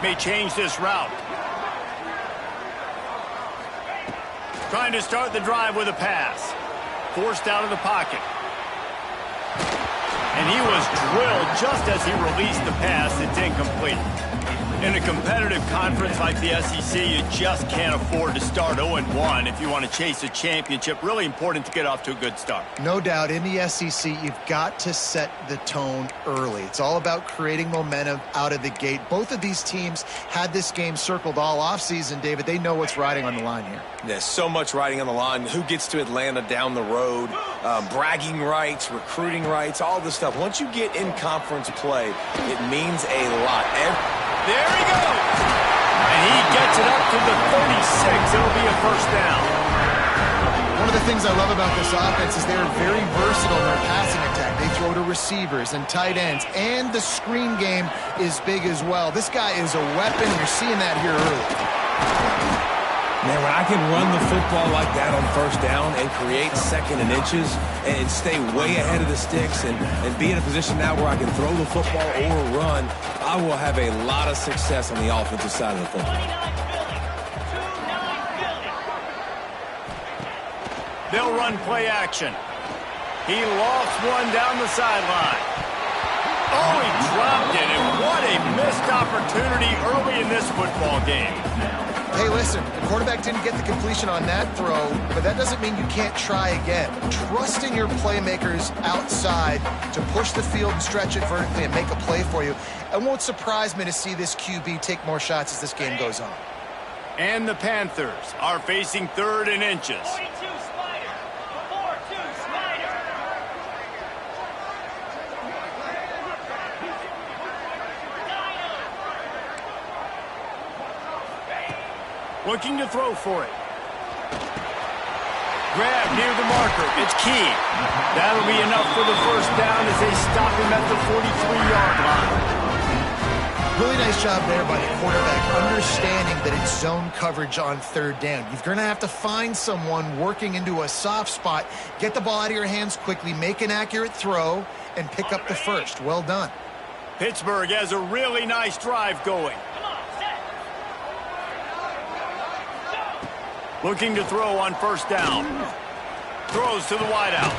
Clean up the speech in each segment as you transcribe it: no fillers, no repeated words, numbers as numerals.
may change this route. Trying to start the drive with a pass. Forced out of the pocket. And he was drilled just as he released the pass. It's incomplete. In a competitive conference like the SEC, you just can't afford to start 0-1 if you want to chase a championship. Really important to get off to a good start. No doubt, in the SEC, you've got to set the tone early. It's all about creating momentum out of the gate. Both of these teams had this game circled all offseason, David. They know what's riding on the line here. There's so much riding on the line. Who gets to Atlanta down the road, bragging rights, recruiting rights, all this stuff. Once you get in conference play, it means a lot. There he goes. And he gets it up to the 36. It'll be a first down. One of the things I love about this offense is they're very versatile in their passing attack. They throw to receivers and tight ends, and the screen game is big as well. This guy is a weapon. You're seeing that here early. Man, when I can run the football like that on first down and create second and inches and stay way ahead of the sticks and be in a position now where I can throw the football or run, I will have a lot of success on the offensive side of the football. They'll run play action. He lofts one down the sideline. Oh, he dropped it, and what a missed opportunity early in this football game. Hey, listen, the quarterback didn't get the completion on that throw, but that doesn't mean you can't try again. Trust in your playmakers outside to push the field and stretch it vertically and make a play for you. It won't surprise me to see this QB take more shots as this game goes on. And the Panthers are facing 3rd and inches. Looking to throw for it. Grab near the marker. It's key. That'll be enough for the first down as they stop him at the 43-yard line. Really nice job there by the quarterback, understanding that it's zone coverage on 3rd down. You're going to have to find someone working into a soft spot, get the ball out of your hands quickly, make an accurate throw, and pick up the first. Well done. Pittsburgh has a really nice drive going. Looking to throw on first down. Throws to the wideout.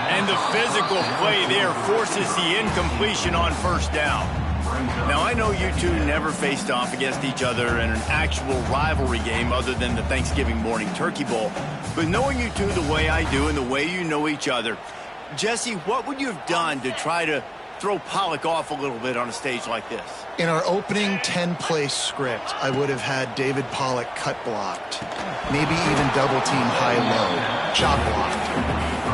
And the physical play there forces the incompletion on first down. Now, I know you two never faced off against each other in an actual rivalry game other than the Thanksgiving morning Turkey Bowl. But knowing you two the way I do and the way you know each other, Jesse, what would you have done to try to throw Pollock off a little bit on a stage like this? In our opening 10-play script, I would have had David Pollock cut blocked, maybe even double team high-low, chop blocked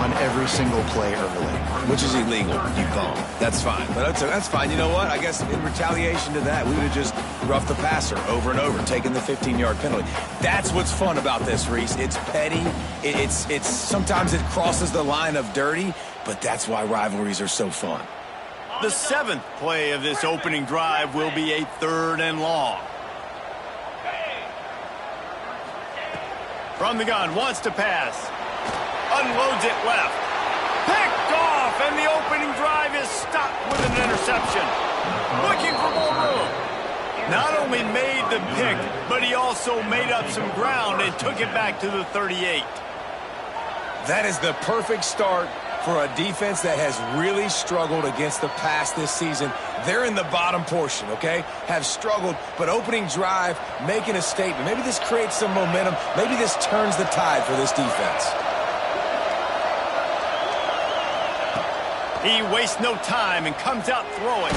on every single play early. Which is illegal, you call it. That's fine. But that's fine. You know what? I guess in retaliation to that, we would have just roughed the passer over and over, taking the 15-yard penalty. That's what's fun about this, Reese. It's petty. It's sometimes it crosses the line of dirty, but that's why rivalries are so fun. The 7th play of this opening drive will be a 3rd and long. From the gun, wants to pass. Unloads it left. Picked off, and the opening drive is stopped with an interception. Looking for more room. Not only made the pick, but he also made up some ground and took it back to the 38. That is the perfect start for a defense that has really struggled against the pass this season. They're in the bottom portion, okay? Have struggled, but opening drive, making a statement. Maybe this creates some momentum. Maybe this turns the tide for this defense. He wastes no time and comes out throwing.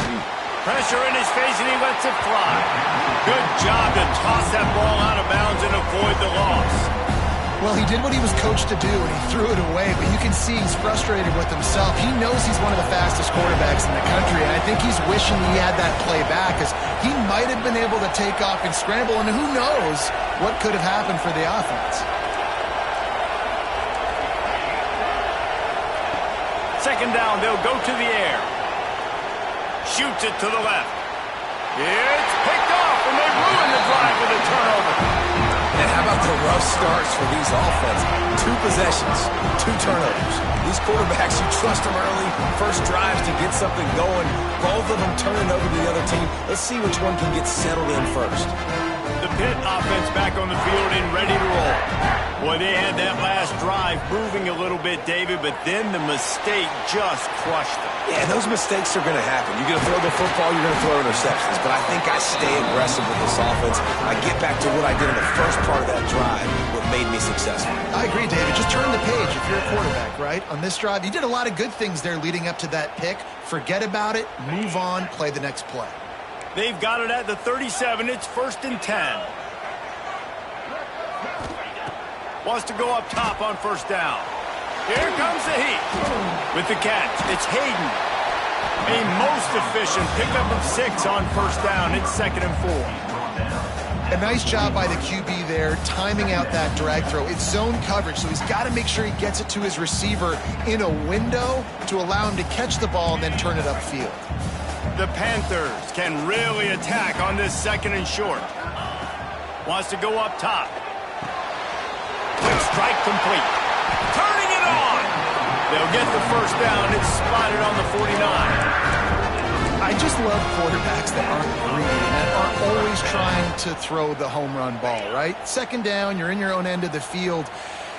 Pressure in his face, and he lets it fly. Good job to toss that ball out of bounds and avoid the loss. Well, he did what he was coached to do, and he threw it away, but you can see he's frustrated with himself. He knows he's one of the fastest quarterbacks in the country, and I think he's wishing he had that play back, because he might have been able to take off and scramble, and who knows what could have happened for the offense. Second down, they'll go to the air. Shoots it to the left. It's picked off, and they ruin the drive with a turnover. And how about the rough start for these offenses. 2 possessions, 2 turnovers. These quarterbacks, you trust them early, first drives to get something going. Both of them turning over to the other team. Let's see which one can get settled in first. The Pitt offense back on the field and ready to roll. Boy, they had that last drive moving a little bit, David, but then the mistake just crushed them. Yeah, those mistakes are going to happen. You're going to throw the football, you're going to throw interceptions. But I think I stay aggressive with this offense. I get back to what I did in the first part of that drive, what made me successful. I agree, David. Just turn the page if you're a quarterback, right? On this drive, you did a lot of good things there leading up to that pick. Forget about it, move on, play the next play. They've got it at the 37. It's 1st and 10. Wants to go up top on 1st down. Here comes the heat. With the catch, it's Hayden. A most efficient pickup of 6 on 1st down. It's 2nd and 4. A nice job by the QB there, timing out that drag throw. It's zone coverage, so he's got to make sure he gets it to his receiver in a window to allow him to catch the ball and then turn it upfield. The Panthers can really attack on this 2nd and short. Wants to go up top. Quick strike complete. Turning it on. They'll get the 1st down. It's spotted on the 49. I just love quarterbacks that aren't greedy and that aren't always trying to throw the home run ball, right? 2nd down, you're in your own end of the field.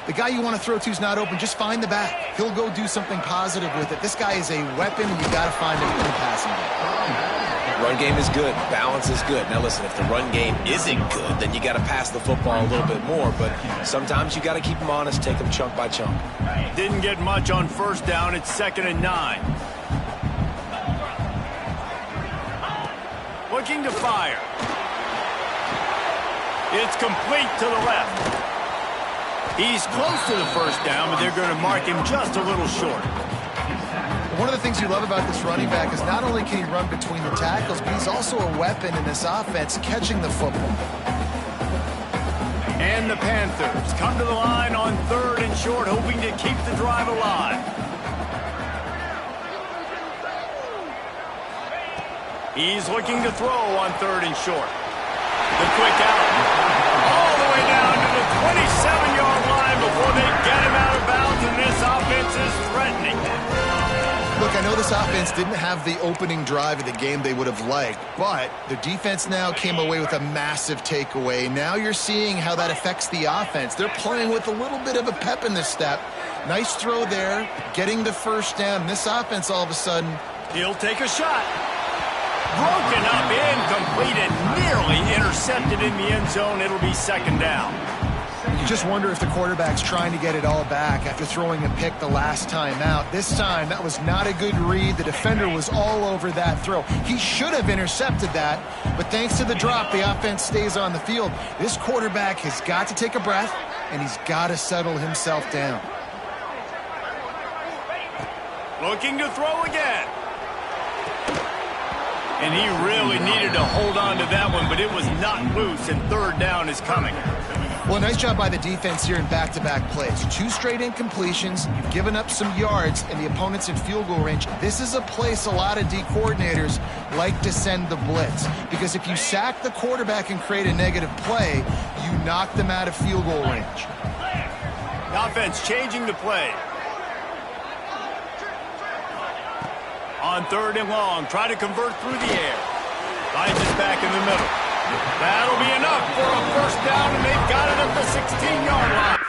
The guy you want to throw to is not open. Just find the back. He'll go do something positive with it. This guy is a weapon, and you got to find him in the passing game. Run game is good. Balance is good. Now, listen, if the run game isn't good, then you got to pass the football a little bit more. But sometimes you got to keep them honest, take them chunk by chunk. Didn't get much on 1st down. It's 2nd and 9. Looking to fire. It's complete to the left. He's close to the 1st down, but they're going to mark him just a little short. One of the things you love about this running back is not only can he run between the tackles, but he's also a weapon in this offense, catching the football. And the Panthers come to the line on 3rd and short, hoping to keep the drive alive. He's looking to throw on 3rd and short. The quick out. All the way down to the 27-yard line before they get him out of bounds, and this offense is threatening. Look, I know this offense didn't have the opening drive of the game they would have liked, but the defense now came away with a massive takeaway. Now you're seeing how that affects the offense. They're playing with a little bit of a pep in the step. Nice throw there, getting the 1st down. This offense, all of a sudden, he'll take a shot. Broken up, incomplete, and nearly intercepted in the end zone. It'll be 2nd down. You just wonder if the quarterback's trying to get it all back after throwing a pick the last time out. This time, that was not a good read. The defender was all over that throw. He should have intercepted that, but thanks to the drop, the offense stays on the field. This quarterback has got to take a breath, and he's got to settle himself down. Looking to throw again. And he really needed to hold on to that one, but it was not loose, and 3rd down is coming. Well, nice job by the defense here in back-to-back plays. 2 straight incompletions. You've given up some yards, and the opponent's in field goal range. This is a place a lot of D coordinators like to send the blitz, because if you sack the quarterback and create a negative play, you knock them out of field goal range. The offense changing the play. On 3rd and long, try to convert through the air. Finds it back in the middle. That'll be enough for a 1st down, and they've got it at the 16-yard line.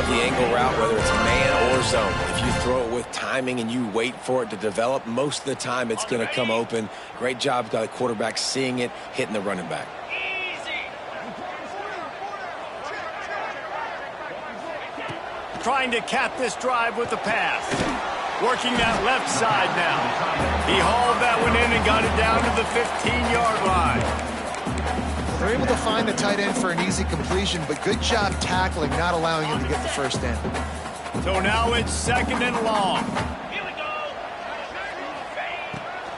The angle route, whether it's man or zone. If you throw it with timing and you wait for it to develop, most of the time it's going to come open. Great job by the quarterback seeing it, hitting the running back. Trying to cap this drive with the pass. Working that left side now. He hauled that one in and got it down to the 15-yard line. They're able to find the tight end for an easy completion, but good job tackling, not allowing him to get the first down. So now it's 2nd and long.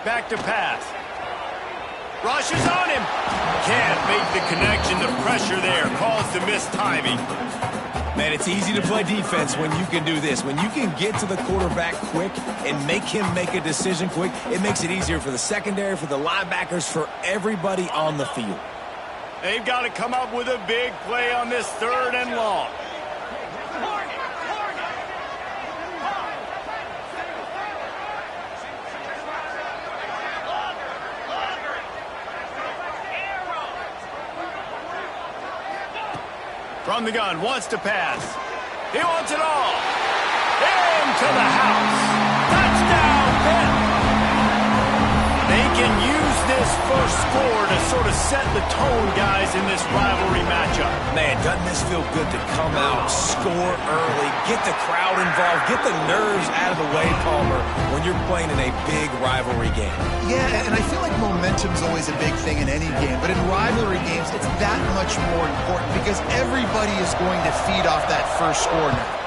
Back to pass. Rush is on him. Can't make the connection. The pressure there caused the missed timing. Man, it's easy to play defense when you can do this. When you can get to the quarterback quick and make him make a decision quick, it makes it easier for the secondary, for the linebackers, for everybody on the field. They've got to come up with a big play on this 3rd and long. From the gun, wants to pass. He wants it all. Into the house. Touchdown, Pitt. They can use this first score to sort of set the tone, guys, in this rivalry matchup. Man, doesn't this feel good to come out, score early, get the crowd involved, get the nerves out of the way, Palmer, when you're playing in a big rivalry game. Yeah, and I feel like momentum's always a big thing in any game, but in rivalry games, it's that much more important because everybody is going to feed off that first score now.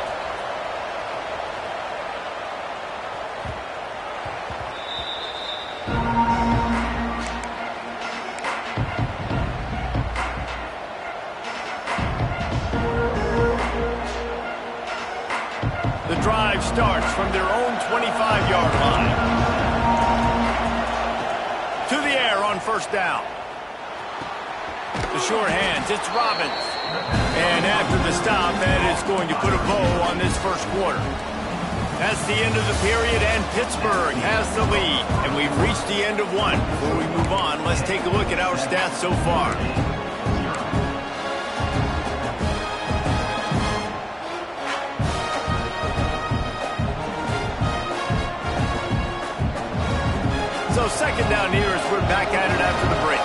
The drive starts from their own 25-yard line. To the air on 1st down. The short hands, it's Robbins. And after the stop, that is going to put a bow on this first quarter. That's the end of the period, and Pittsburgh has the lead. And we've reached the end of one. Before we move on, let's take a look at our stats so far. So 2nd down here as we're back at it after the break.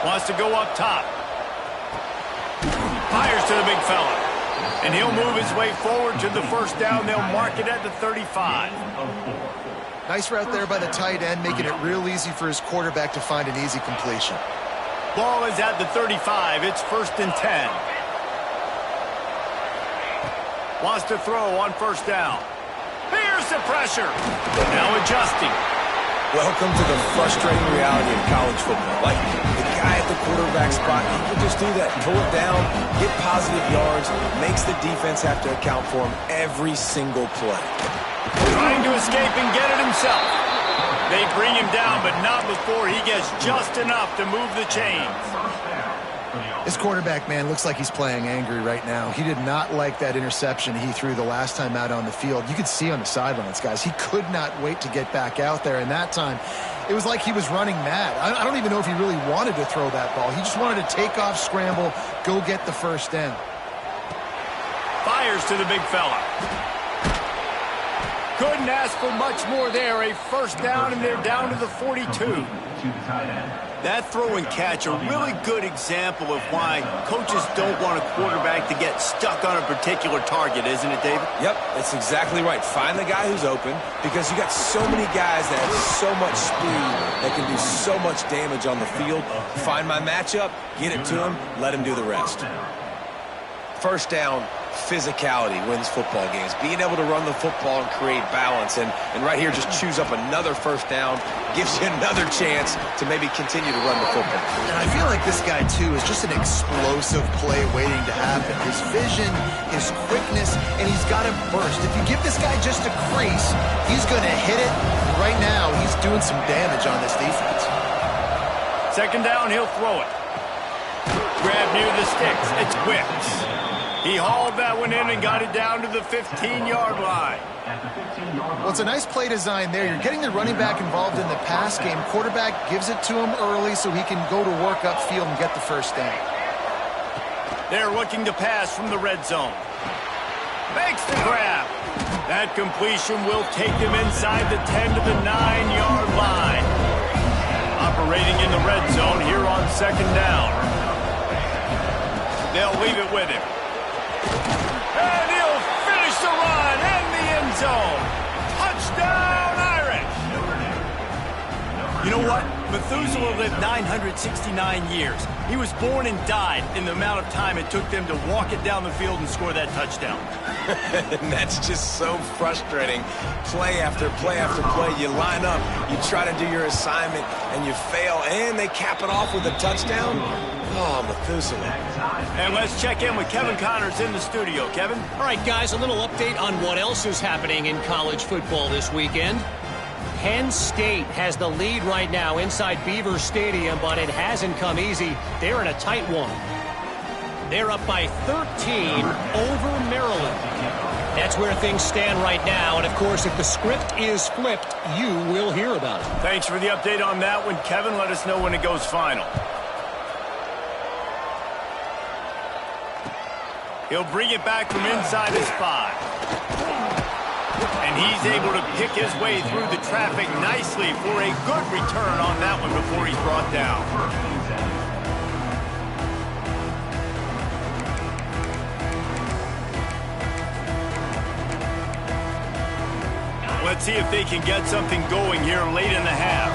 Wants to go up top. Fires to the big fella. And he'll move his way forward to the 1st down. They'll mark it at the 35. Nice route there by the tight end, making it real easy for his quarterback to find an easy completion. Ball is at the 35. It's 1st and 10. Wants to throw on 1st down. Here's the pressure. Now adjusting. Welcome to the frustrating reality of college football. Like, the guy at the quarterback spot, he can just do that. Pull it down, get positive yards, makes the defense have to account for him every single play. Trying to escape and get it himself. They bring him down, but not before he gets just enough to move the chains. This quarterback, man, looks like he's playing angry right now. He did not like that interception he threw the last time out on the field. You could see on the sidelines, guys, he could not wait to get back out there. And that time, it was like he was running mad. I don't even know if he really wanted to throw that ball. He just wanted to take off, scramble, go get the 1st down. Fires to the big fella. Couldn't ask for much more there. A 1st down, and they're down to the 42. That throw and catch, a really good example of why coaches don't want a quarterback to get stuck on a particular target, isn't it, David? Yep, that's exactly right. Find the guy who's open because you got so many guys that have so much speed that can do so much damage on the field. Find my matchup, get it to him, let him do the rest. 1st down, physicality wins football games. Being able to run the football and create balance. And right here, just choose up another 1st down, gives you another chance to maybe continue to run the football. And I feel like this guy, too, is just an explosive play waiting to happen. His vision, his quickness, and he's got a burst. If you give this guy just a crease, he's going to hit it. Right now, he's doing some damage on this defense. 2nd down, he'll throw it. Grab near the sticks. It's Wicks. He hauled that one in and got it down to the 15-yard line. Well, it's a nice play design there. You're getting the running back involved in the pass game. Quarterback gives it to him early so he can go to work upfield and get the 1st down. They're looking to pass from the red zone. Makes the grab. That completion will take him inside the 10 to the 9-yard line. Operating in the red zone here on 2nd down. They'll leave it with him. And he'll finish the run in the end zone. Touchdown, Irish. You know what? Methuselah lived 969 years. He was born and died in the amount of time it took them to walk it down the field and score that touchdown. And that's just so frustrating. Play after play after play. You line up, you try to do your assignment, and you fail, and they cap it off with a touchdown? Oh, Methuselah. And let's check in with Kevin Connors in the studio. Kevin? All right, guys, a little update on what else is happening in college football this weekend. Penn State has the lead right now inside Beaver Stadium, but it hasn't come easy. They're in a tight one. They're up by 13 over Maryland. That's where things stand right now. And, of course, if the script is flipped, you will hear about it. Thanks for the update on that one, Kevin. Let us know when it goes final. He'll bring it back from inside his 5. And he's able to pick his way through the traffic nicely for a good return on that one before he's brought down. Let's see if they can get something going here late in the half.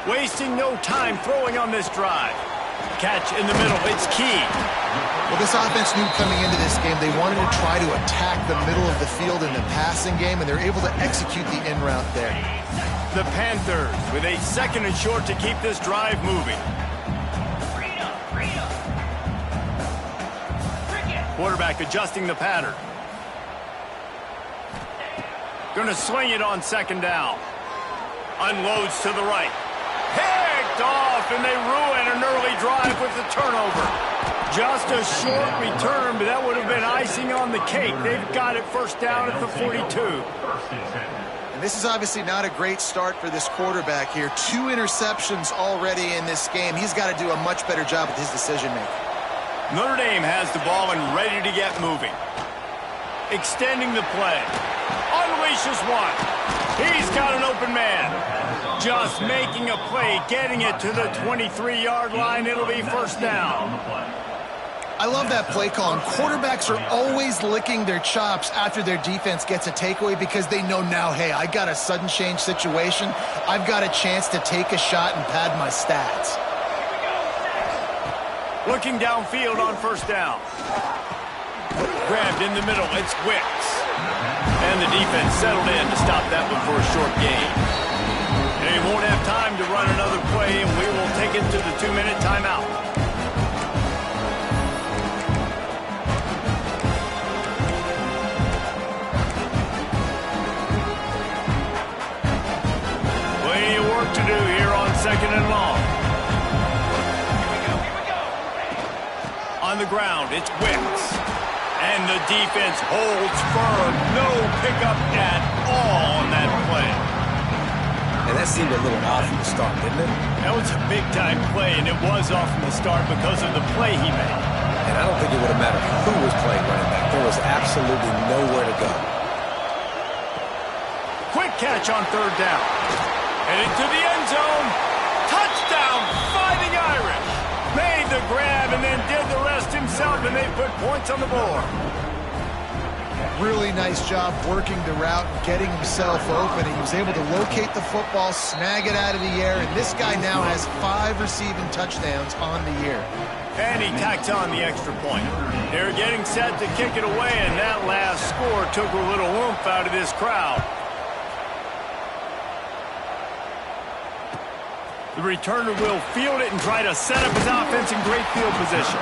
Wasting no time throwing on this drive. Catch in the middle. It's key. Well, this offense knew coming into this game they wanted to try to attack the middle of the field in the passing game, and they're able to execute the in route there. The Panthers with a 2nd and short to keep this drive moving. Quarterback adjusting the pattern. Going to sling it on 2nd down. Unloads to the right. Picked off, and they ruin an early drive with the turnover. Just a short return, but that would have been icing on the cake. They've got it 1st down at the 42. And this is obviously not a great start for this quarterback here. 2 interceptions already in this game. He's got to do a much better job with his decision-making. Notre Dame has the ball and ready to get moving. Extending the play. Unleashes one. He's got an open man. Just making a play, getting it to the 23-yard line. It'll be 1st down. I love that play call. And quarterbacks are always licking their chops after their defense gets a takeaway because they know now, hey, I got a sudden change situation. I've got a chance to take a shot and pad my stats. Looking downfield on 1st down. Grabbed in the middle. It's Wicks. And the defense settled in to stop that one for a short gain. They won't have time to run another play, and we will take it to the 2-minute timeout. Plenty of work to do here on 2nd and long. On the ground, it's Wicks. And the defense holds firm. No pickup at all on that play. And that seemed a little off from the start, didn't it? That was a big-time play, and it was off from the start because of the play he made. And I don't think it would have mattered who was playing running back. There was absolutely nowhere to go. Quick catch on 3rd down. Headed to the end zone. Touchdown, Fighting Irish. Made the grab and then did the rest himself, and they put points on the board. Really nice job working the route, getting himself open. He was able to locate the football, snag it out of the air, and this guy now has 5 receiving touchdowns on the year. And he tacked on the extra point. They're getting set to kick it away, and that last score took a little oomph out of this crowd. The returner will field it and try to set up his offense in great field position.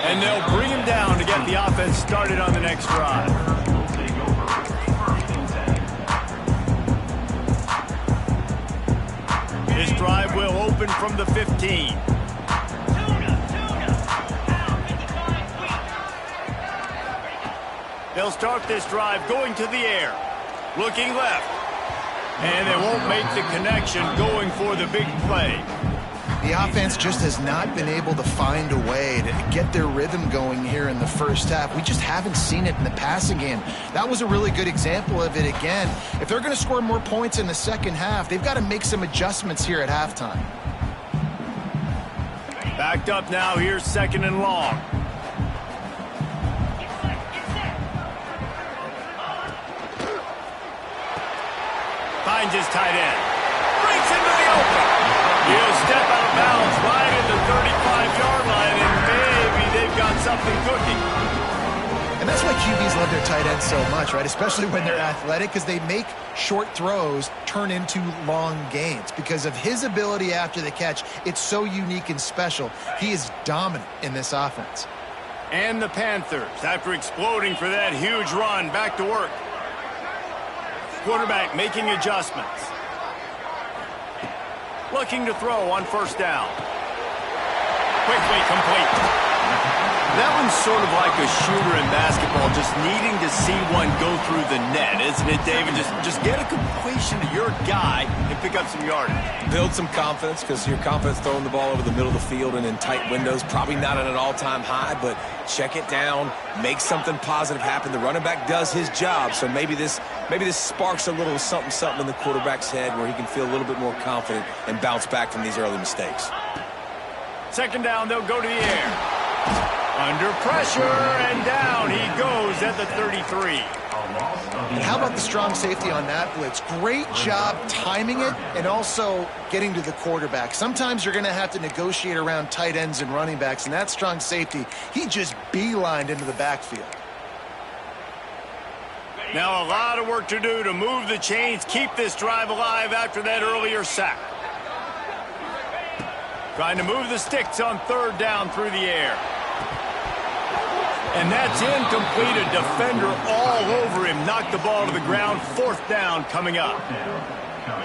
And they'll bring him down to get the offense started on the next drive. This drive will open from the 15. They'll start this drive going to the air. Looking left. And they won't make the connection going for the big play. The offense just has not been able to find a way to get their rhythm going here in the 1st half. We just haven't seen it in the passing game. That was a really good example of it again. If they're going to score more points in the 2nd half, they've got to make some adjustments here at halftime. Backed up now. Here's 2nd and long. Finds his tight end. Breaks into the open. He'll step out of bounds right at the 35-yard line, and maybe they've got something cooking. And that's why QBs love their tight ends so much, right? Especially when they're athletic, because they make short throws turn into long gains. Because of his ability after the catch, it's so unique and special. He is dominant in this offense. And the Panthers, after exploding for that huge run, back to work. Quarterback making adjustments. Looking to throw on first down. Quickly complete. That one's sort of like a shooter in basketball, just needing to see one go through the net, isn't it, David? Just get a completion to your guy and pick up some yardage. Build some confidence, because your confidence throwing the ball over the middle of the field and in tight windows, probably not at an all-time high, but check it down, make something positive happen. The running back does his job, so maybe this sparks a little something in the quarterback's head where he can feel a little bit more confident and bounce back from these early mistakes. Second down, they'll go to the air. Under pressure, and down he goes at the 33. And how about the strong safety on that blitz? Great job timing it and also getting to the quarterback. Sometimes you're going to have to negotiate around tight ends and running backs, and that strong safety, he just beelined into the backfield. Now a lot of work to do to move the chains, keep this drive alive after that earlier sack. Trying to move the sticks on third down through the air. And that's incomplete. A defender all over him. Knocked the ball to the ground. Fourth down coming up.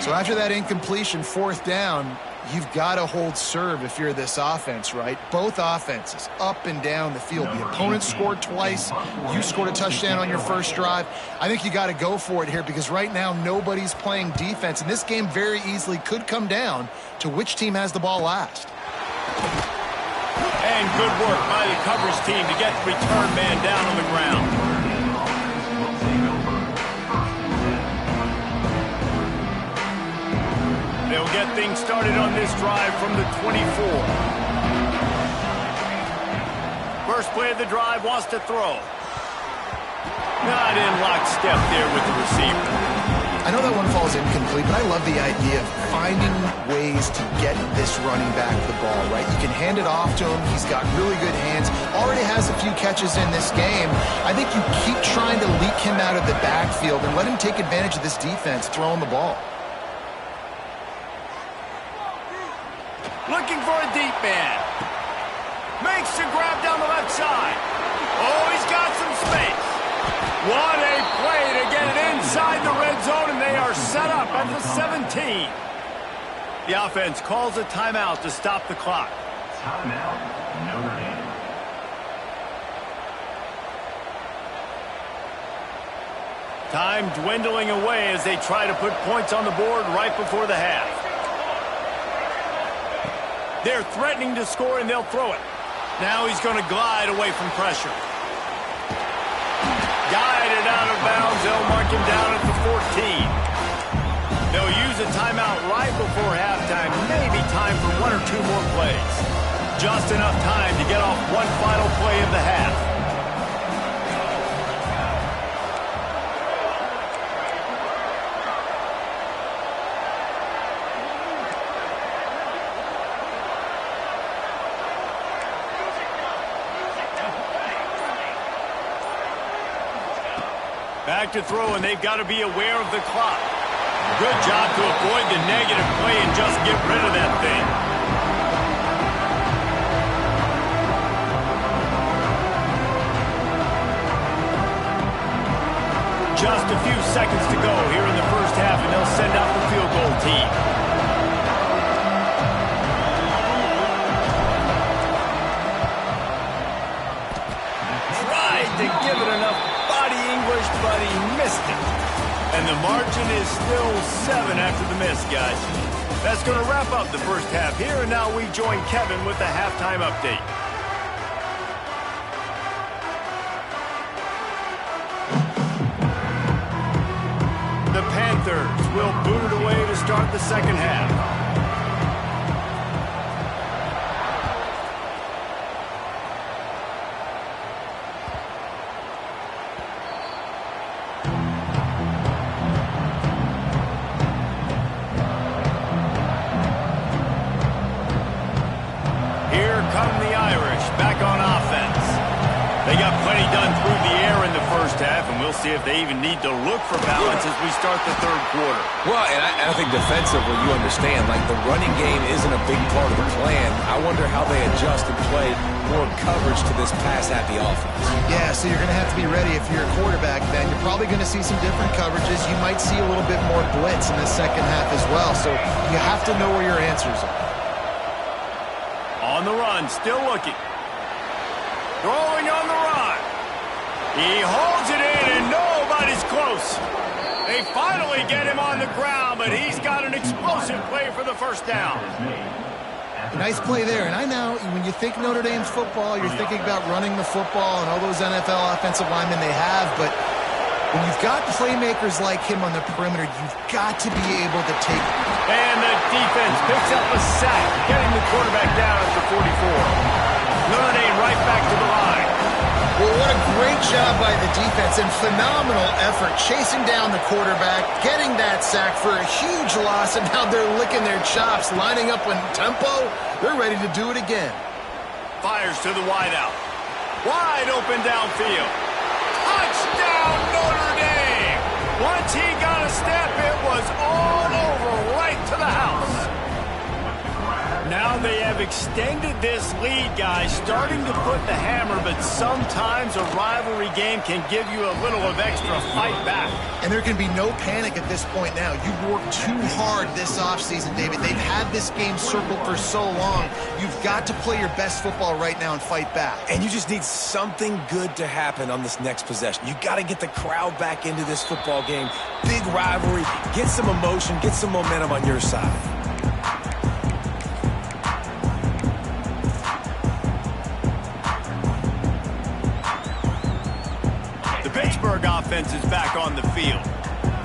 So after that incompletion, fourth down, you've got to hold serve if you're this offense, right? Both offenses up and down the field. The opponent scored twice. You scored a touchdown on your first drive. I think you got to go for it here, because right now nobody's playing defense. And this game very easily could come down to which team has the ball last. And good work by the coverage team to get the return man down on the ground. They'll get things started on this drive from the 24. First play of the drive, wants to throw. Not in lockstep there with the receiver. I know that one falls incomplete, but I love the idea of finding ways to get this running back the ball, right? You can hand it off to him. He's got really good hands. Already has a few catches in this game. I think you keep trying to leak him out of the backfield and let him take advantage of this defense throwing the ball. Looking for a deep man. Makes the grab down the left side. Oh, he's got some space. What a play to get it inside the red zone, and they are set up at the 17. The offense calls a timeout to stop the clock. Timeout, Notre Dame. Time dwindling away as they try to put points on the board right before the half. They're threatening to score, and they'll throw it. Now he's going to glide away from pressure. Guided out of bounds. They'll mark him down at the 14. They'll use a timeout right before halftime. Maybe time for one or two more plays. Just enough time to get off one final play of the half. Back to throw, and they've got to be aware of the clock. Good job to avoid the negative play and just get rid of that thing. Just a few seconds to go here in the first half, and they'll send out the field goal team. Tried to give it enough English, but he missed it. And the margin is still 7 after the miss, guys. That's going to wrap up the first half here, and now we join Kevin with the halftime update. The Panthers will boot it away to start the second half. we'll see if they even need to look for balance as we start the third quarter. Well, and I think defensively, you understand, like the running game isn't a big part of the plan. I wonder how they adjust and play more coverage to this pass-happy offense. Yeah, so you're going to have to be ready if you're a quarterback, then. You're probably going to see some different coverages. You might see a little bit more blitz in the second half as well, so you have to know where your answers are. On the run, still looking. Throwing on the run. He holds it in, and nobody's close. They finally get him on the ground, but he's got an explosive play for the first down. Nice play there. And I know when you think Notre Dame football, you're thinking about running the football and all those NFL offensive linemen they have, but when you've got playmakers like him on the perimeter, you've got to be able to take it. And the defense picks up a sack, getting the quarterback down at the 44. Notre Dame right back to the line. Well, what a great job by the defense and phenomenal effort chasing down the quarterback, getting that sack for a huge loss, and now they're licking their chops, lining up in tempo. They're ready to do it again. Fires to the wideout. Wide open downfield. Touchdown, Notre Dame! Once he got a step, it was all over right to the house. Now they have extended this lead, guys, starting to put the hammer, but sometimes a rivalry game can give you a little of extra fight back. And there can be no panic at this point now. You've worked too hard this offseason, David. They've had this game circled for so long. You've got to play your best football right now and fight back. And you just need something good to happen on this next possession. You got to get the crowd back into this football game. Big rivalry. Get some emotion. Get some momentum on your side. Offense is back on the field.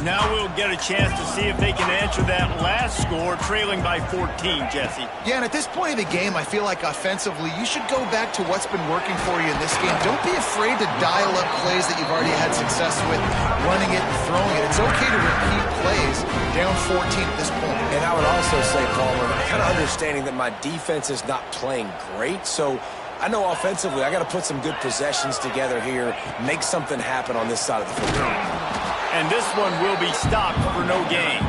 Now we'll get a chance to see if they can answer that last score, trailing by 14, Jesse. Yeah, and at this point of the game, I feel like offensively, you should go back to what's been working for you in this game. Don't be afraid to dial up plays that you've already had success with, running it and throwing it. It's okay to repeat plays down 14 at this point. And I would also say, Palmer, kind of understanding that my defense is not playing great, so I know offensively I got to put some good possessions together here, make something happen on this side of the football. And this one will be stopped for no gain.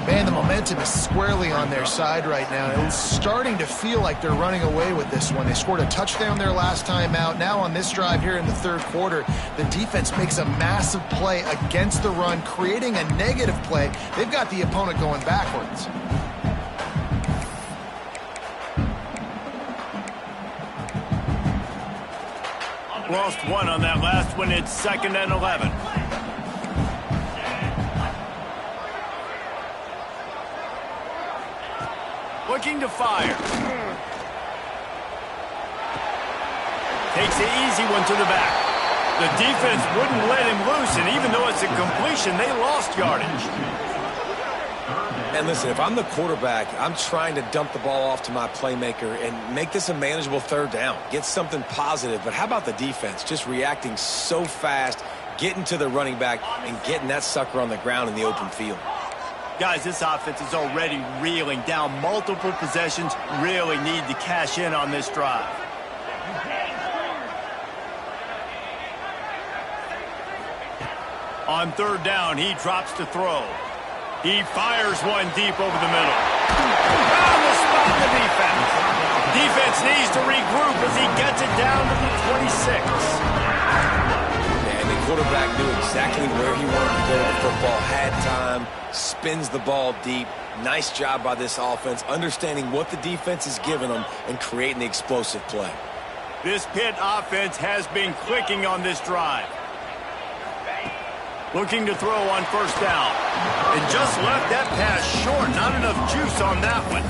Man, the momentum is squarely on their side right now. It's starting to feel like they're running away with this one. They scored a touchdown their last time out. Now on this drive here in the third quarter, the defense makes a massive play against the run, creating a negative play. They've got the opponent going backwards. Lost one on that last one. It's 2nd and 11. Looking to fire. Takes the easy one to the back. The defense wouldn't let him loose, and even though it's a completion, they lost yardage. And listen, if I'm the quarterback, I'm trying to dump the ball off to my playmaker and make this a manageable third down. Get something positive. But how about the defense? Just reacting so fast, getting to the running back, and getting that sucker on the ground in the open field. Guys, this offense is already reeling down multiple possessions. Really need to cash in on this drive. On third down, he drops to throw. He fires one deep over the middle. Found the spot in the defense. Defense needs to regroup as he gets it down to the 26. And the quarterback knew exactly where he wanted to go with the football, had time, spins the ball deep. Nice job by this offense, understanding what the defense is giving them and creating the explosive play. This Pitt offense has been clicking on this drive. Looking to throw on first down. It just left that pass short. Not enough juice on that one.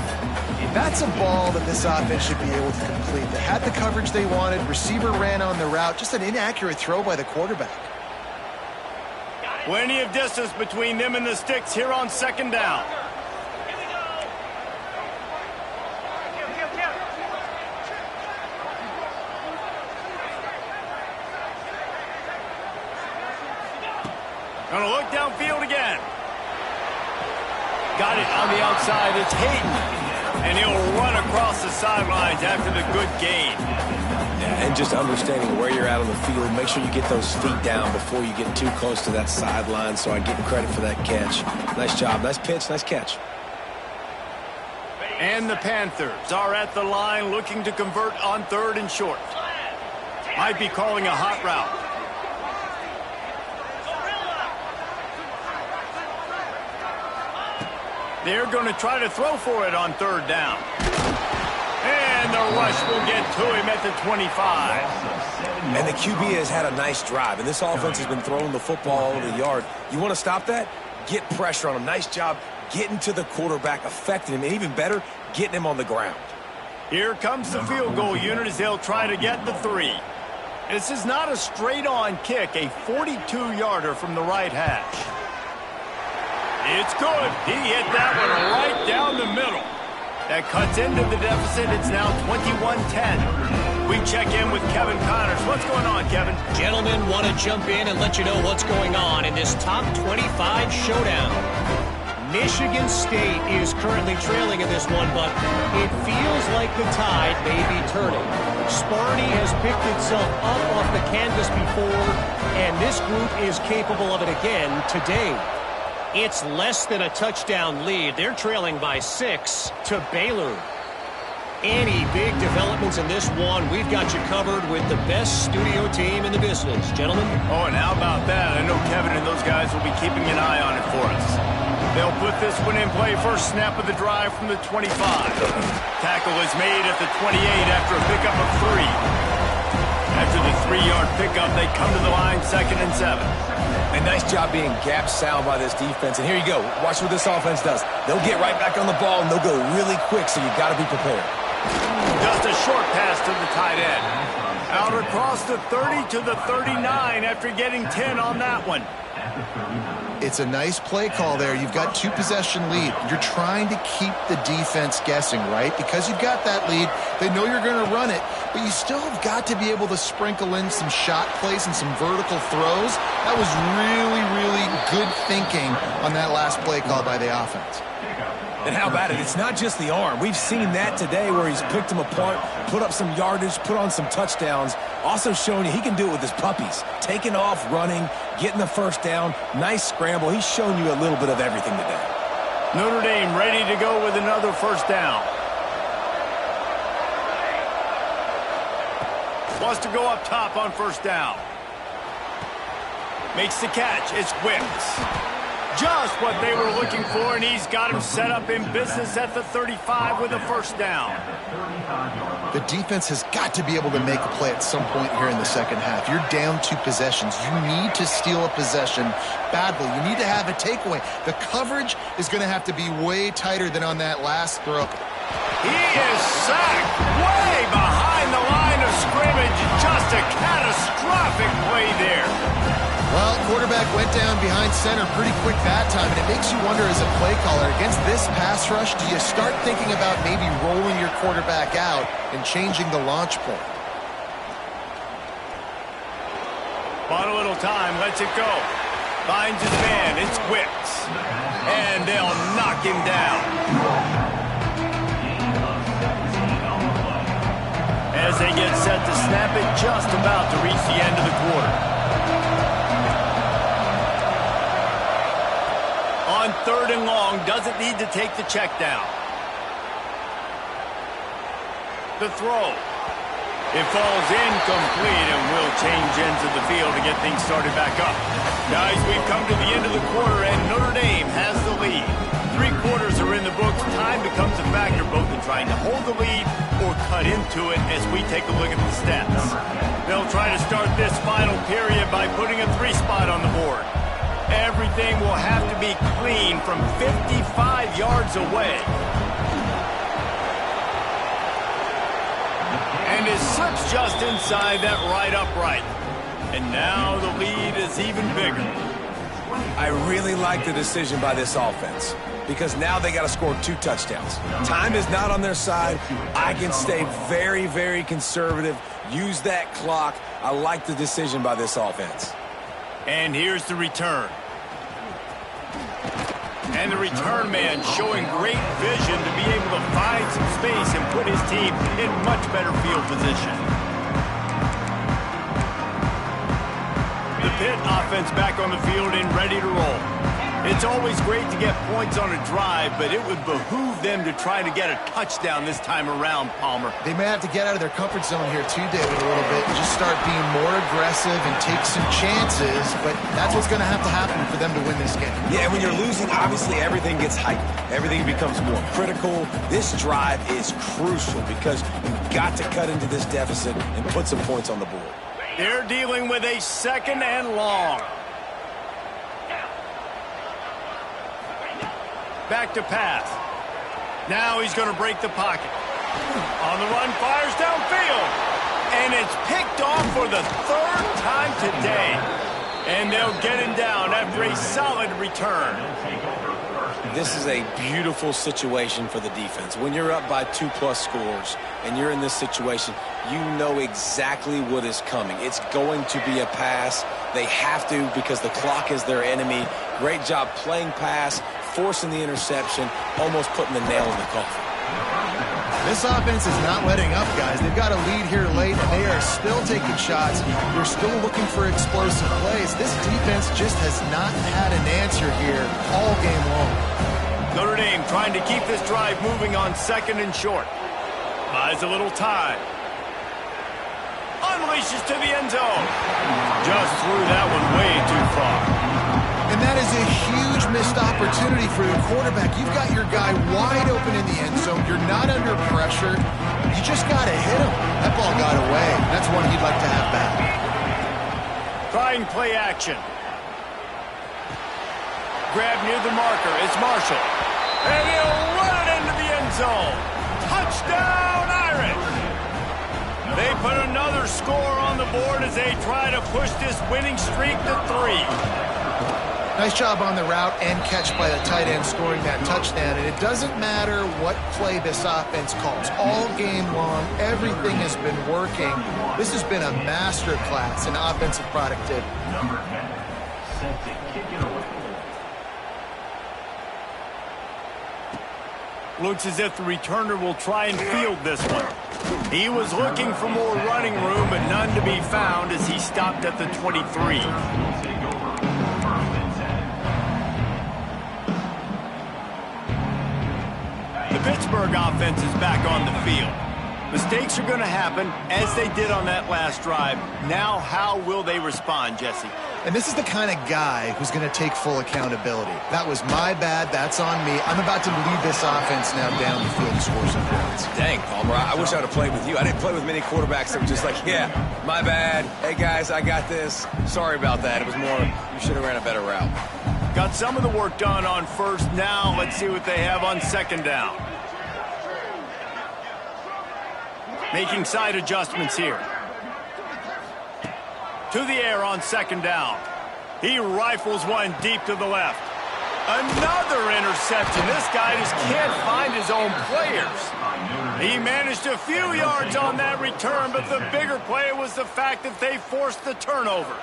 That's a ball that this offense should be able to complete. They had the coverage they wanted. Receiver ran on the route. Just an inaccurate throw by the quarterback. Plenty of distance between them and the sticks here on second down. Gonna look downfield again. Got it on the outside. It's Hayden. And he'll run across the sidelines after the good gain. Yeah, And just understanding where you're at on the field. Make sure you get those feet down before you get too close to that sideline, so I give him credit for that catch. Nice job. Nice pitch. Nice catch. And the Panthers are at the line looking to convert on 3rd and short. Might be calling a hot route. They're going to try to throw for it on 3rd down. And the rush will get to him at the 25. And the QB has had a nice drive, and this offense has been throwing the football all over the yard. You want to stop that? Get pressure on him. Nice job getting to the quarterback, affecting him, and even better, getting him on the ground. Here comes the field goal unit as they'll try to get the 3. This is not a straight-on kick, a 42-yarder from the right hash. It's good. He hit that one right down the middle. That cuts into the deficit. It's now 21-10. We check in with Kevin Connors. What's going on, Kevin? Gentlemen, want to jump in and let you know what's going on in this top 25 showdown. Michigan State is currently trailing in this one, but it feels like the tide may be turning. Sparty has picked itself up off the canvas before, and this group is capable of it again today. It's less than a touchdown lead. They're trailing by 6 to Baylor. Any big developments in this one, we've got you covered with the best studio team in the business. Gentlemen? Oh, and how about that? I know Kevin and those guys will be keeping an eye on it for us. They'll put this one in play. First snap of the drive from the 25. Tackle is made at the 28 after a pickup of 3. After the 3-yard pickup, they come to the line 2nd and 7. A nice job being gap sound by this defense. And here you go. Watch what this offense does. They'll get right back on the ball, and they'll go really quick, so you've got to be prepared. Just a short pass to the tight end. Out across the 30 to the 39 after getting 10 on that one. It's a nice play call there. You've got 2-possession lead. You're trying to keep the defense guessing, right? Because you've got that lead, they know you're going to run it, but you still have got to be able to sprinkle in some shot plays and some vertical throws. That was really, really good thinking on that last play call by the offense. And how about it? It's not just the arm. We've seen that today where he's picked them apart, put up some yardage, put on some touchdowns. Also showing you he can do it with his puppies. Taking off, running, getting the first down. Nice scramble. He's shown you a little bit of everything today. Notre Dame ready to go with another first down. Wants to go up top on first down. Makes the catch. It's Whips. Just what they were looking for, and he's got him set up in business at the 35 with a first down. The defense has got to be able to make a play at some point here in the second half. You're down 2 possessions. You need to steal a possession badly. You need to have a takeaway. The coverage is going to have to be way tighter than on that last throw. He is sacked way behind the line of scrimmage. Just a catastrophic play there. Well, quarterback went down behind center pretty quick that time, and it makes you wonder as a play caller, against this pass rush, do you start thinking about maybe rolling your quarterback out and changing the launch point? Bought a little time, lets it go. Finds his man, it's Whips. And they'll knock him down. As they get set to snap it, just about to reach the end of the quarter. On 3rd and long, doesn't need to take the check down. The throw. It falls incomplete and will change ends of the field to get things started back up. Guys, we've come to the end of the quarter, and Notre Dame has the lead. 3 quarters are in the books. Time becomes a factor both in trying to hold the lead or cut into it as we take a look at the stats. They'll try to start this final period by putting a 3 spot on the board. Everything will have to be clean from 55 yards away. And it slips just inside that right upright. And now the lead is even bigger. I really like the decision by this offense because now they got to score 2 touchdowns. Time is not on their side. I can stay very, very conservative. Use that clock. I like the decision by this offense. And here's the return. And the return man showing great vision to be able to find some space and put his team in much better field position. Pitt offense back on the field and ready to roll. It's always great to get points on a drive, but it would behoove them to try to get a touchdown this time around, Palmer. They may have to get out of their comfort zone here too, David, a little bit, and just start being more aggressive and take some chances, but that's what's going to have to happen for them to win this game. Yeah, when you're losing, obviously everything gets heightened. Everything becomes more critical. This drive is crucial because you've got to cut into this deficit and put some points on the board. They're dealing with a 2nd and long. Back to pass. Now he's going to break the pocket. On the run, fires downfield. And it's picked off for the 3rd time today. And they'll get him down after a solid return. This is a beautiful situation for the defense. When you're up by 2+ scores and you're in this situation, you know exactly what is coming. It's going to be a pass. They have to because the clock is their enemy. Great job playing pass, forcing the interception, almost putting the nail in the coffin. This offense is not letting up, guys. They've got a lead here late, and they are still taking shots. They're still looking for explosive plays. This defense just has not had an answer here all game long. Notre Dame trying to keep this drive moving on 2nd and short. Buys a little time. Unleashes to the end zone. Just threw that one way too far. And that is a huge missed opportunity for your quarterback. You've got your guy wide open in the end zone. You're not under pressure. You just got to hit him. That ball got away. That's one he'd like to have back. Trying play action. Grab near the marker. It's Marshall. And he'll run it into the end zone. Touchdown, Irish! They put another score on the board as they try to push this winning streak to 3. Nice job on the route and catch by the tight end scoring that touchdown. And it doesn't matter what play this offense calls. All game long, everything has been working. This has been a master class in offensive productivity. Number 10, set to kick it away. Looks as if the returner will try and field this one. He was looking for more running room, but none to be found as he stopped at the 23. The Pittsburgh offense is back on the field. Mistakes are going to happen, as they did on that last drive. Now, how will they respond, Jesse? And this is the kind of guy who's going to take full accountability. That was my bad. That's on me. I'm about to lead this offense now down the field to score some points. Dang, Palmer, I wish I would have played with you. I didn't play with many quarterbacks that were just like, yeah, my bad. Hey, guys, I got this. Sorry about that. It was more, you should have ran a better route. Got some of the work done on 1st. Now let's see what they have on 2nd down. Making side adjustments here. To the air on 2nd down. He rifles one deep to the left. Another interception. This guy just can't find his own players. He managed a few yards on that return, but the bigger play was the fact that they forced the turnover.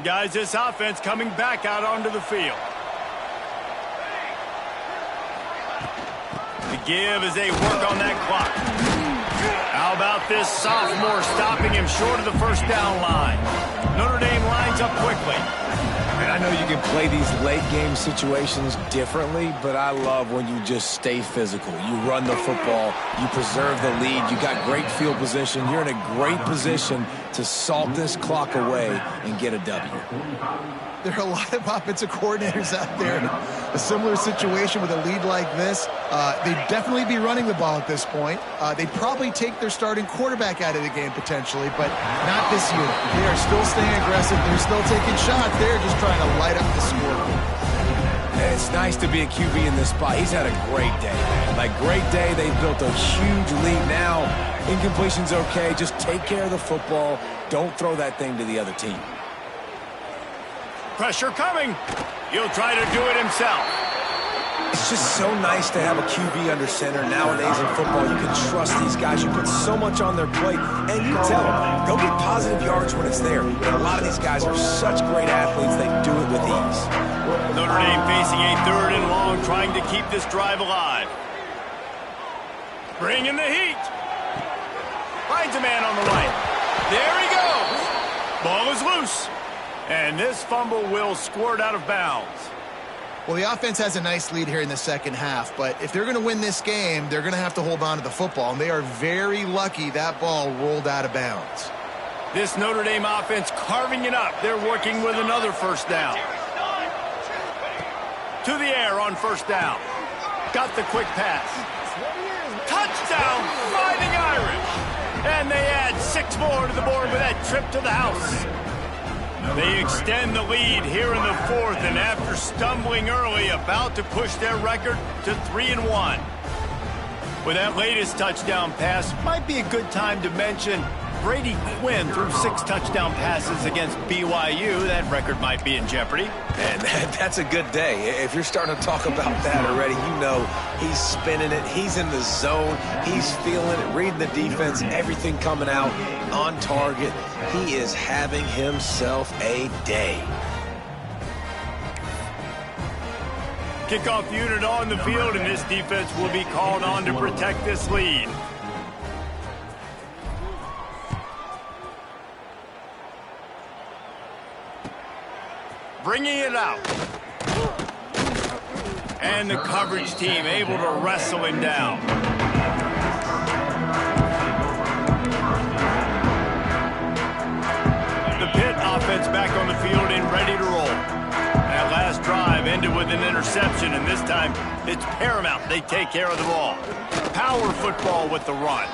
Guys, this offense coming back out onto the field. The give as they work on that clock. How about this sophomore stopping him short of the 1st down line? Notre Dame lines up quickly. And I know you can play these late game situations differently, but I love when you just stay physical. You run the football, you preserve the lead, you got great field position, you're in a great position to salt this clock away and get a W. There are a lot of offensive coordinators out there in a similar situation with a lead like this. They'd definitely be running the ball at this point. They'd probably take their starting quarterback out of the game potentially, but not this unit. They are still staying aggressive. They're still taking shots. They're just trying to light up the scoreboard. It's nice to be a QB in this spot. He's had a great day, man. Like, great day. They've built a huge lead now. Incompletion's okay. Just take care of the football. Don't throw that thing to the other team. Pressure coming. He'll try to do it himself. It's just so nice to have a QB under center. Nowadays in football, you can trust these guys. You put so much on their plate, and you tell them, go get positive yards when it's there. And a lot of these guys are such great athletes, they do it with ease. Notre Dame facing a 3rd and long, trying to keep this drive alive. Bring in the heat. finds a man on the right. There he goes. Ball is loose. And this fumble will squirt out of bounds. Well, the offense has a nice lead here in the second half, but if they're going to win this game, they're going to have to hold on to the football, and they are very lucky that ball rolled out of bounds. This Notre Dame offense carving it up. They're working with another first down. To the air on first down. Got the quick pass. Touchdown, Fighting Irish. And they add 6 more to the board with that trip to the house. They extend the lead here in the fourth, and after stumbling early, about to push their record to 3-1. With that latest touchdown pass, might be a good time to mention Brady Quinn threw 6 touchdown passes against BYU. That record might be in jeopardy. And that's a good day. If you're starting to talk about that already, you know he's spinning it. He's in the zone. He's feeling it, reading the defense, everything coming out on target. He is having himself a day. Kickoff unit on the field, and this defense will be called on to protect this lead. Bringing it out. And the coverage team able to wrestle him down. The Pitt offense back on the field and ready to roll. That last drive ended with an interception, and this time it's paramount they take care of the ball. Power football with the run.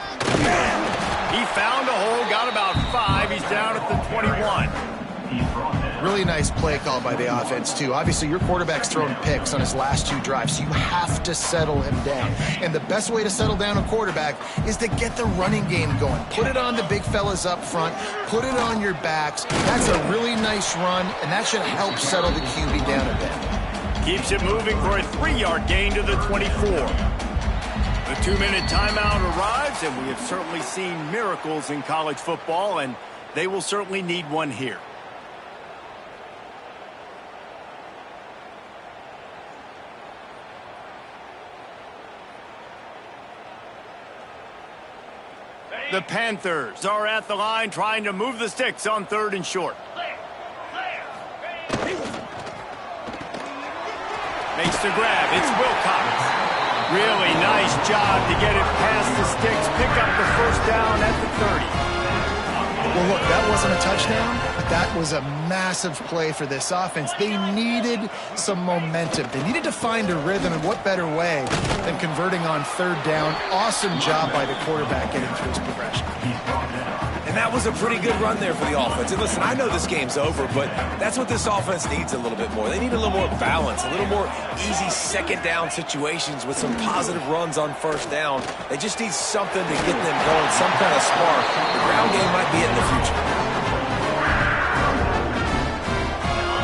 He found a hole, got about 5. He's down at the 21. Really nice play call by the offense, too. Obviously, your quarterback's thrown picks on his last 2 drives, so you have to settle him down. And the best way to settle down a quarterback is to get the running game going. Put it on the big fellas up front. Put it on your backs. That's a really nice run, and that should help settle the QB down a bit. Keeps it moving for a 3-yard gain to the 24. The 2-minute timeout arrives, and we have certainly seen miracles in college football, and they will certainly need one here. The Panthers are at the line trying to move the sticks on 3rd and short. Makes the grab. It's Wilcox. Really nice job to get it past the sticks. Pick up the first down at the 30. Well, look, that wasn't a touchdown, but that was a massive play for this offense. They needed some momentum. They needed to find a rhythm, and what better way than converting on 3rd down. Awesome job by the quarterback getting through his progression. And that was a pretty good run there for the offense. And listen, I know this game's over, but that's what this offense needs a little bit more. They need a little more balance, a little more easy 2nd down situations with some positive runs on 1st down. They just need something to get them going, some kind of spark. The ground game might be it in the future.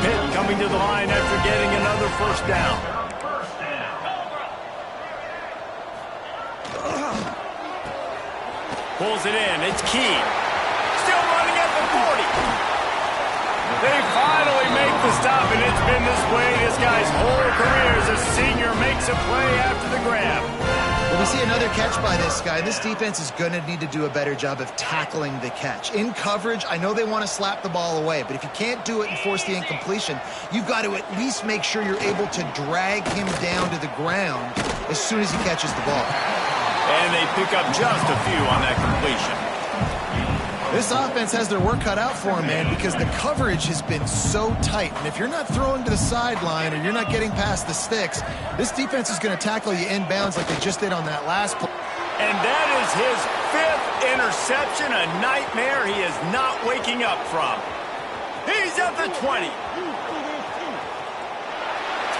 Pitt coming to the line after getting another first down. Pulls it in. It's Key. Still running at the 40. They finally make the stop, and it's been this way this guy's whole career as a senior makes a play after the grab. Well, we see another catch by this guy. This defense is going to need to do a better job of tackling the catch. In coverage, I know they want to slap the ball away, but if you can't do it and force the incompletion, you've got to at least make sure you're able to drag him down to the ground as soon as he catches the ball. And they pick up just a few on that completion. This offense has their work cut out for them, man, because the coverage has been so tight. And if you're not throwing to the sideline or you're not getting past the sticks, this defense is going to tackle you inbounds like they just did on that last play. And that is his 5th interception, a nightmare he is not waking up from. He's at the 20.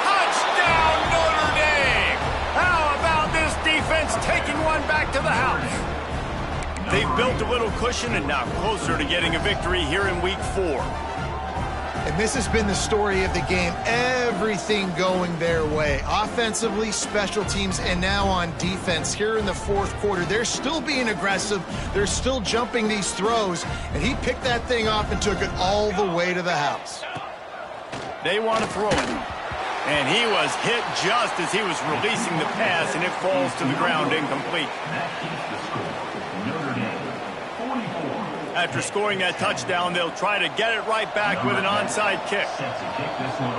Touchdown, Notre Dame! How about this defense taking one back to the house? They've built a little cushion and now closer to getting a victory here in Week 4. And this has been the story of the game. Everything going their way. Offensively, special teams, and now on defense. Here in the 4th quarter, they're still being aggressive. They're still jumping these throws. And he picked that thing off and took it all the way to the house. They want to throw it. And he was hit just as he was releasing the pass, and it falls to the ground incomplete. That keeps the score. Notre Dame After scoring that touchdown, they'll try to get it right back with an onside kick. Set to kick this one.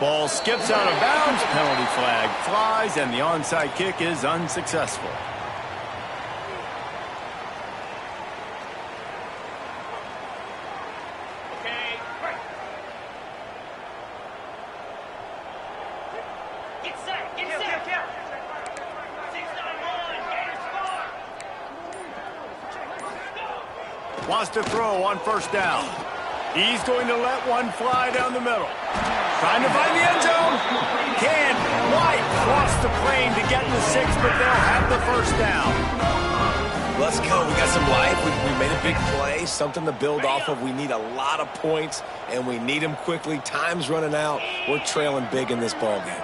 Ball skips out of bounds, penalty flag flies, and the onside kick is unsuccessful. Wants to throw on first down. He's going to let one fly down the middle. Trying to find the end zone. Can't quite cross the plane to get in the 6, but they'll have the first down. Let's go. We got some life. We made a big play, something to build off of. We need a lot of points, and we need them quickly. Time's running out. We're trailing big in this ball game.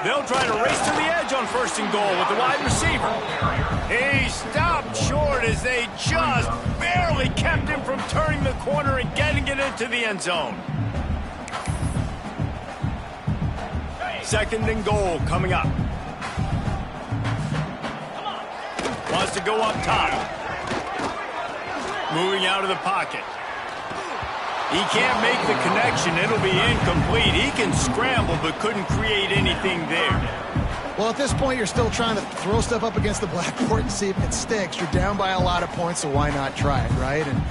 They'll try to race to the edge on first and goal with the wide receiver. He stopped short as they just barely kept him from turning the corner and getting it into the end zone. Second and goal coming up. Wants to go up top. Moving out of the pocket. He can't make the connection. It'll be incomplete. He can scramble but couldn't create anything there. Well, at this point, you're still trying to throw stuff up against the blackboard and see if it sticks. You're down by a lot of points, so why not try it, right? And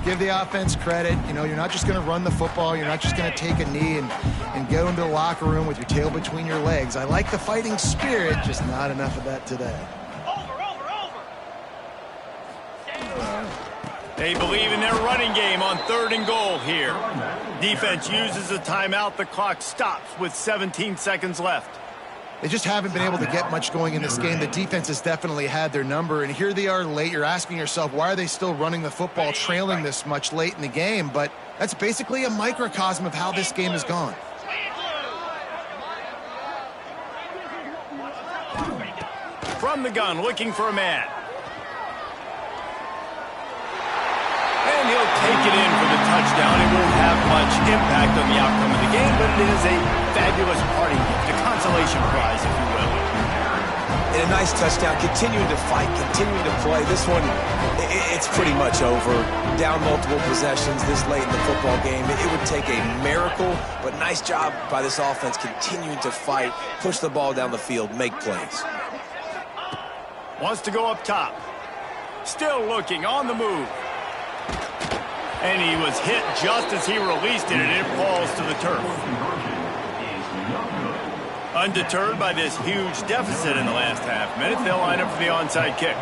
give the offense credit. You know, you're not just going to run the football. You're not just going to take a knee and go into the locker room with your tail between your legs. I like the fighting spirit, just not enough of that today. They believe in their running game on third and goal here. Defense uses a timeout. The clock stops with 17 seconds left. They just haven't been able to get much going in this game. The defense has definitely had their number, and here they are late. You're asking yourself, why are they still running the football, trailing this much late in the game? But that's basically a microcosm of how this game has gone. From the gun, looking for a man. And he'll take it in for the touchdown. It won't have much impact on the outcome of the game, but it is a fabulous parting gift, a consolation prize, if you will. And a nice touchdown, continuing to fight, continuing to play. This one, it's pretty much over. Down multiple possessions this late in the football game. It would take a miracle, but nice job by this offense continuing to fight, push the ball down the field, make plays. Wants to go up top. Still looking, on the move. And he was hit just as he released it, and it falls to the turf. Undeterred by this huge deficit in the last half minute, they'll line up for the onside kick.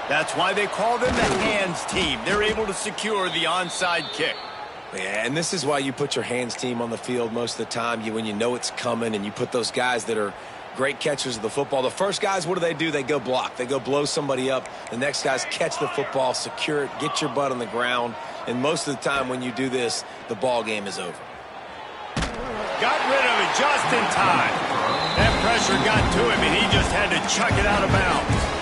That's why they call them the hands team. They're able to secure the onside kick. Yeah, and this is why you put your hands team on the field most of the time. When you know it's coming, and you put those guys that are great catchers of the football. The first guys, what do? They go block. They go blow somebody up. The next guys catch the football, secure it, get your butt on the ground. And most of the time when you do this, the ball game is over. Got rid of it just in time. That pressure got to him, and he just had to chuck it out of bounds.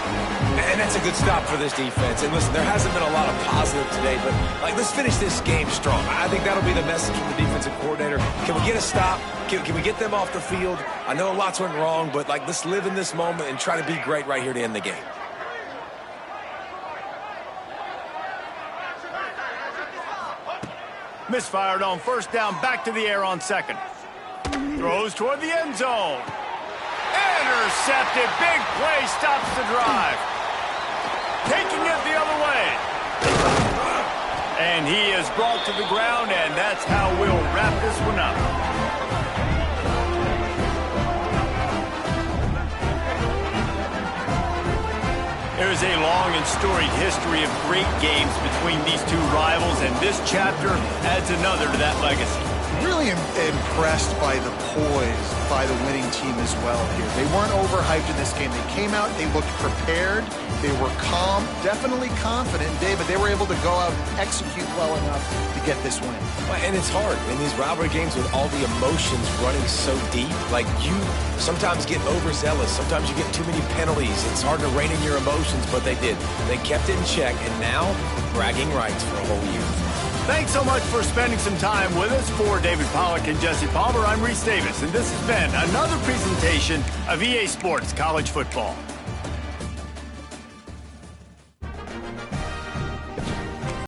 And that's a good stop for this defense. And listen, there hasn't been a lot of positive today, but let's finish this game strong. I think that'll be the message from the defensive coordinator. Can we get a stop? Can we get them off the field? I know lots went wrong, but let's live in this moment and try to be great right here to end the game. Misfired on first down, back to the air on second. Throws toward the end zone. Intercepted. Big play stops the drive. Taking it the other way. And he is brought to the ground, and that's how we'll wrap this one up. There is a long and storied history of great games between these two rivals, and this chapter adds another to that legacy. Really impressed by the poise by the winning team as well here. They weren't overhyped in this game. They came out, they looked prepared, they were calm, definitely confident, David. They were able to go out and execute well enough to get this win. And it's hard in these rivalry games with all the emotions running so deep. You sometimes get overzealous. Sometimes you get too many penalties. It's hard to rein in your emotions, but they did. They kept it in check, and now bragging rights for a whole year. Thanks so much for spending some time with us. For David Pollack and Jesse Palmer, I'm Reese Davis, and this has been another presentation of EA Sports College Football.